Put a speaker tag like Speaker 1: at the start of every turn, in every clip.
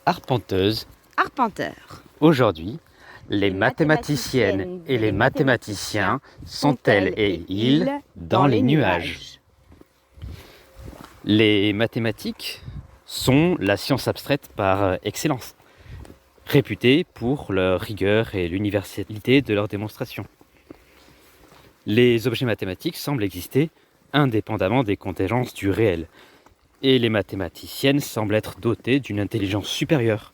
Speaker 1: Arpenteuse.
Speaker 2: Arpenteur.
Speaker 1: Aujourd'hui, les mathématiciennes et les mathématiciens sont elles et ils dans les nuages. Les mathématiques sont la science abstraite par excellence, réputée pour leur rigueur et l'universalité de leurs démonstrations. Les objets mathématiques semblent exister indépendamment des contingences du réel, et les mathématiciennes semblent être dotées d'une intelligence supérieure.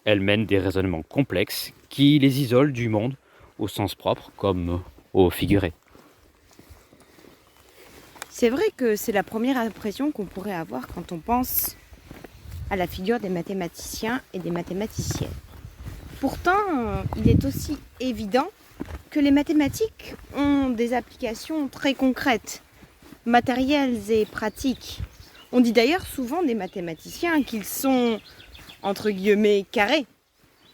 Speaker 1: Elles mènent des raisonnements complexes qui les isolent du monde au sens propre comme au figuré.
Speaker 2: C'est vrai que c'est la première impression qu'on pourrait avoir quand on pense à la figure des mathématiciens et des mathématiciennes. Pourtant, il est aussi évident que les mathématiques ont des applications très concrètes, matérielles et pratiques. On dit d'ailleurs souvent des mathématiciens qu'ils sont, entre guillemets, carrés,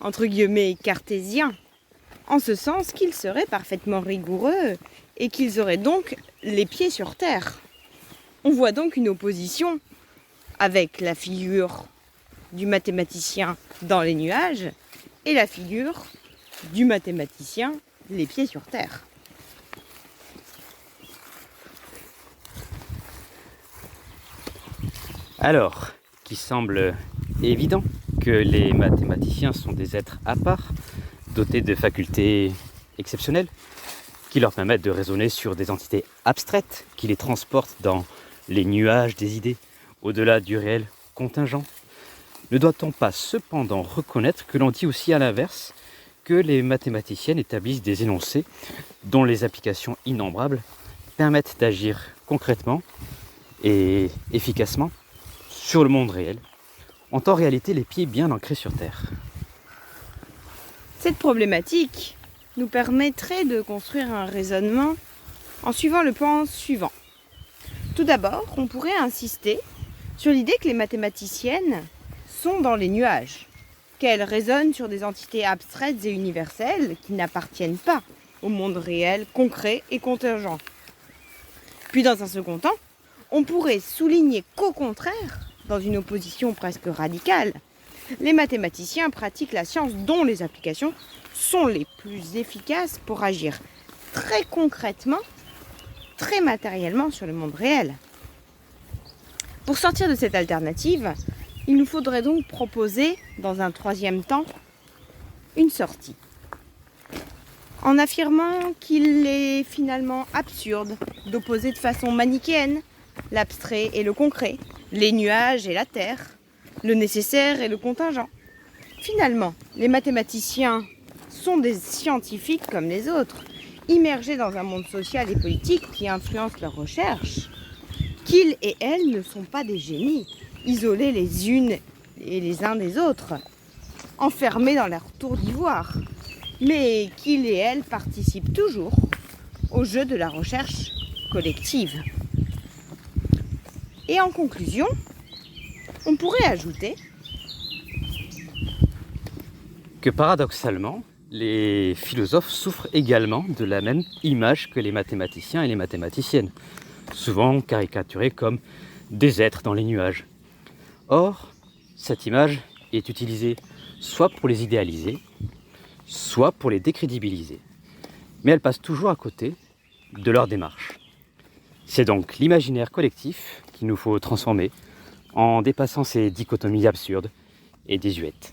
Speaker 2: entre guillemets, cartésiens, en ce sens qu'ils seraient parfaitement rigoureux et qu'ils auraient donc les pieds sur terre. On voit donc une opposition avec la figure du mathématicien dans les nuages et la figure du mathématicien les pieds sur terre.
Speaker 1: Alors, qu'il semble évident que les mathématiciens sont des êtres à part, dotés de facultés exceptionnelles, qui leur permettent de raisonner sur des entités abstraites, qui les transportent dans les nuages des idées, au-delà du réel contingent. Ne doit-on pas cependant reconnaître que l'on dit aussi à l'inverse que les mathématiciennes établissent des énoncés dont les applications innombrables permettent d'agir concrètement et efficacement sur le monde réel, ont en réalité les pieds bien ancrés sur terre.
Speaker 2: Cette problématique nous permettrait de construire un raisonnement en suivant le plan suivant. Tout d'abord, on pourrait insister sur l'idée que les mathématiciennes sont dans les nuages, qu'elles raisonnent sur des entités abstraites et universelles qui n'appartiennent pas au monde réel, concret et contingent. Puis dans un second temps, on pourrait souligner qu'au contraire, dans une opposition presque radicale, les mathématiciens pratiquent la science dont les applications sont les plus efficaces pour agir très concrètement, très matériellement sur le monde réel. Pour sortir de cette alternative, il nous faudrait donc proposer, dans un troisième temps, une sortie. En affirmant qu'il est finalement absurde d'opposer de façon manichéenne l'abstrait et le concret, les nuages et la terre, le nécessaire et le contingent. Finalement, les mathématiciens sont des scientifiques comme les autres, immergés dans un monde social et politique qui influence leurs recherches, qu'ils et elles ne sont pas des génies, isolés les unes et les uns des autres, enfermés dans leur tour d'ivoire, mais qu'ils et elles participent toujours au jeu de la recherche collective. Et en conclusion, on pourrait ajouter
Speaker 1: Que paradoxalement, les philosophes souffrent également de la même image que les mathématiciens et les mathématiciennes, souvent caricaturés comme des êtres dans les nuages. Or, cette image est utilisée soit pour les idéaliser, soit pour les décrédibiliser. Mais elle passe toujours à côté de leur démarche. C'est donc l'imaginaire collectif qu'il nous faut transformer en dépassant ces dichotomies absurdes et désuètes.